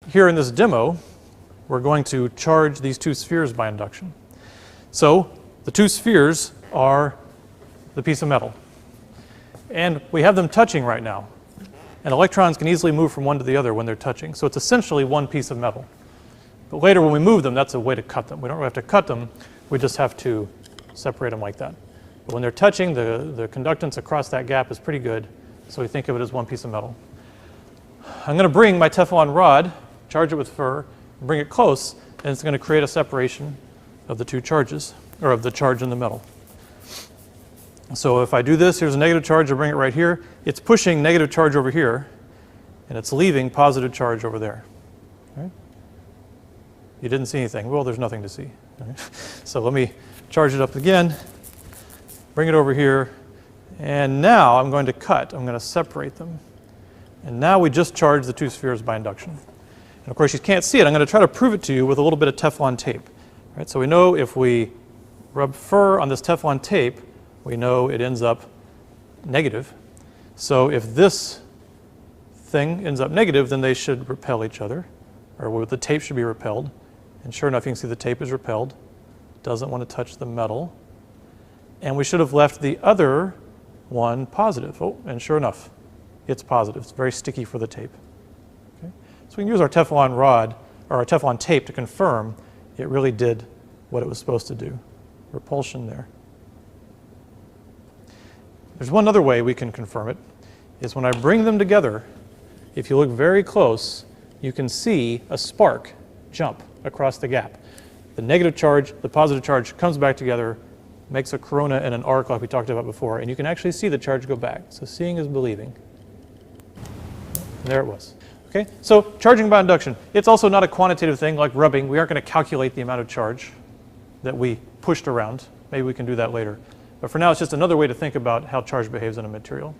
here in this demo, we're going to charge these two spheres by induction. So the two spheres are the piece of metal. And we have them touching right now. And electrons can easily move from one to the other when they're touching. So it's essentially one piece of metal. But later when we move them, that's a way to cut them. We don't really have to cut them. We just have to separate them like that. But when they're touching, the conductance across that gap is pretty good. So we think of it as one piece of metal. I'm going to bring my Teflon rod, charge it with fur, bring it close, and it's going to create a separation of the two charges, or of the charge in the metal. So if I do this, here's a negative charge, I bring it right here. It's pushing negative charge over here, and it's leaving positive charge over there. Right? You didn't see anything. Well, there's nothing to see. Right? So let me charge it up again, bring it over here, and now I'm going to cut. I'm going to separate them. And now we just charge the two spheres by induction. And of course, you can't see it. I'm going to try to prove it to you with a little bit of Teflon tape. Right? So we know if we rub fur on this Teflon tape, we know it ends up negative. So if this thing ends up negative, then they should repel each other, or the tape should be repelled. And sure enough, you can see the tape is repelled. Doesn't want to touch the metal. And we should have left the other one positive. Oh, and sure enough, it's positive. It's very sticky for the tape. Okay? So we can use our Teflon rod, or our Teflon tape, to confirm it really did what it was supposed to do. Repulsion there. There's one other way we can confirm it, is when I bring them together, if you look very close, you can see a spark jump across the gap. The negative charge, the positive charge comes back together, makes a corona and an arc like we talked about before, and you can actually see the charge go back. So seeing is believing. And there it was. Okay, so charging by induction. It's also not a quantitative thing like rubbing. We aren't going to calculate the amount of charge that we pushed around. Maybe we can do that later. But for now, it's just another way to think about how charge behaves in a material.